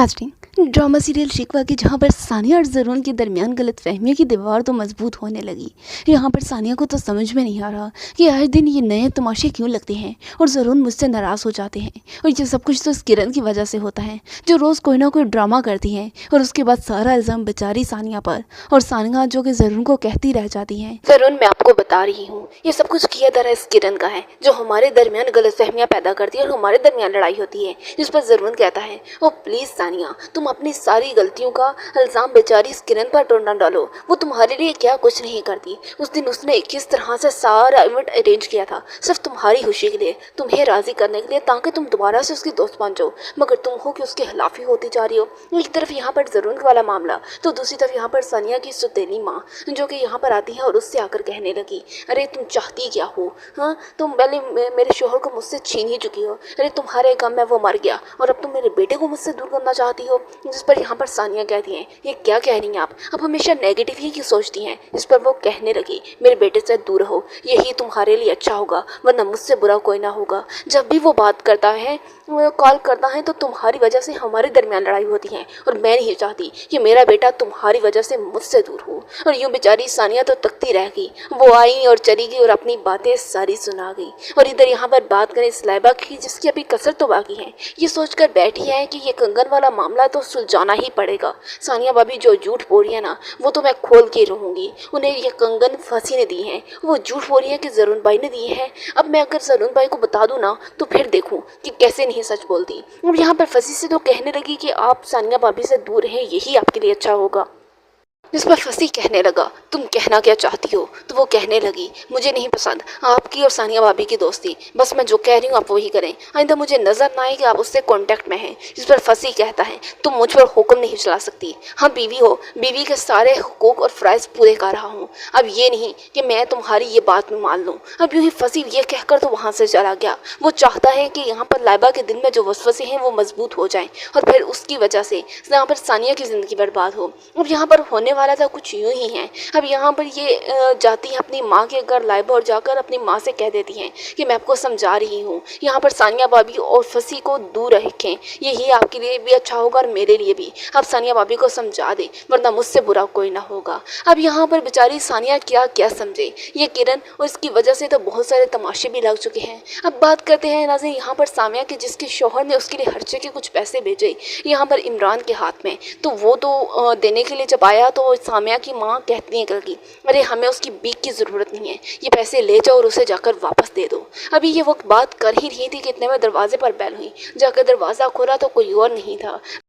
नाज़रीन, drama serial शिकवा की जहाँ पर सानिया और ज़रून के दरमियान गलतफहमियों की दीवार तो मजबूत होने लगी। यहाँ पर सानिया को तो समझ में नहीं आ रहा कि आए दिन ये नए तमाशे क्यों लगते हैं और ज़रून मुझसे नाराज़ हो जाते हैं। और ये सब कुछ तो इस किरण की वजह से होता है, जो रोज़ कोई ना कोई ड्रामा करती है और उसके बाद सारा इल्ज़ाम बेचारी सानिया पर, और सानिया जो कि ज़रून को कहती रह जाती है, ज़रून मैं आपको बता रही हूँ ये सब कुछ किया दर इस किरण का है, जो हमारे दरमियान गलतफहमियाँ पैदा करती है और हमारे दरमियान लड़ाई होती है। जिस पर ज़रून कहता है, ओ प्लीज़ सानिया, तुम अपनी सारी गलतियों का इल्ज़ाम बेचारी इस किरण पर ना डालो। वो तुम्हारे लिए क्या कुछ नहीं करती। उस दिन उसने किस तरह से सारा इवेंट अरेंज किया था सिर्फ तुम्हारी खुशी के लिए, तुम्हें राज़ी करने के लिए, ताकि तुम दोबारा से उसकी दोस्त बन जाओ, मगर तुम हो कि उसके खिलाफ ही होती जा रही हो। एक तरफ यहाँ पर ज़रून वाला मामला, तो दूसरी तरफ यहाँ पर सानिया की सुतेली माँ जो कि यहाँ पर आती है और उससे आकर कहने लगी, अरे तुम चाहती क्या हो? हाँ, तुम पहले मेरे शोहर को मुझसे छीन ही चुकी हो। अरे तुम्हारे गम में वो मर गया और अब तुम मेरे बेटे को मुझसे दूर करना चाहती हो। जिस पर यहाँ पर सानिया कहती हैं, ये क्या कह रही हैं आप हमेशा नेगेटिव ही क्यों सोचती हैं। इस पर वो कहने लगी, मेरे बेटे से दूर रहो, यही तुम्हारे लिए अच्छा होगा, वरना मुझसे बुरा कोई ना होगा। जब भी वो बात करता है, वो कॉल करता है, तो तुम्हारी वजह से हमारे दरमियान लड़ाई होती है और मैं नहीं चाहती कि मेरा बेटा तुम्हारी वजह से मुझसे दूर हो। और यूँ बेचारी सानिया तो तकती रह गई। वो आई और चली गई और अपनी बातें सारी सुना गई। और इधर यहाँ पर बात करें स्लाइबा की, जिसकी अभी कसर तो बाकी है। ये सोचकर बैठी है कि ये कंगन वाला मामला तो सुलझाना ही पड़ेगा। सानिया भाभी जो झूठ बोल रही है ना, वो तो मैं खोल के रहूँगी। उन्हें ये कंगन फंसी ने दी है, वो झूठ बोल रही है कि ज़रून भाई ने दी है। अब मैं अगर ज़रून भाई को बता दूँ ना, तो फिर देखूँ कि कैसे नहीं सच बोलती। अब यहाँ पर फंसी से तो कहने लगी कि आप सानिया भाभी से दूर रहें, यही आपके लिए अच्छा होगा। जिस पर फंसी कहने लगा, तुम कहना क्या चाहती हो? तो वो कहने लगी, मुझे नहीं पसंद आपकी और सानिया भाभी की दोस्ती, बस मैं जो कह रही हूँ आप वही करें, आइंदा मुझे नज़र ना आए कि आप उससे कांटेक्ट में हैं। जिस पर फंसी कहता है, तुम मुझ पर हुक्म नहीं चला सकती। हाँ बीवी हो, बीवी के सारे हुकूक और फ़राइज़ पूरे कर रहा हूँ। अब ये नहीं कि मैं तुम्हारी ये बात में मान लूँ। अब यूँ ही फंसी ये कहकर तो वहाँ से चला गया। वो चाहता है कि यहाँ पर लाइबा के दिल में जो वसवसे हैं वो मजबूत हो जाएँ और फिर उसकी वजह से यहाँ पर सानिया की ज़िंदगी बर्बाद हो। अब यहाँ पर होने वाला था कुछ यूं ही है। अब यहाँ पर ये जाती है अपनी माँ के घर लाइबा और जाकर अपनी माँ से कह देती हैं कि मैं आपको समझा रही हूँ, यहाँ पर सानिया भाभी और फंसी को दूर रखें, यही आपके लिए भी अच्छा होगा और मेरे लिए भी। अब सानिया भाभी को समझा दे, वरना मुझसे बुरा कोई ना होगा। अब यहाँ पर बेचारी सानिया क्या क्या समझे ये किरण, और इसकी वजह से तो बहुत सारे तमाशे भी लग चुके हैं। अब बात करते हैं नाज़रीन यहाँ पर सामिया के, जिसके शौहर ने उसके लिए खर्चे के कुछ पैसे भेजे यहाँ पर इमरान के हाथ में, तो वो तो देने के लिए जब आया तो सामिया की माँ कहती है कल की, अरे हमें उसकी बीक की ज़रूरत नहीं है, ये पैसे ले जाओ और उसे जाकर वापस दे दो। अभी ये वक्त बात कर ही रही थी कि इतने में दरवाजे पर बेल हुई। जाकर दरवाज़ा खोला तो कोई और नहीं था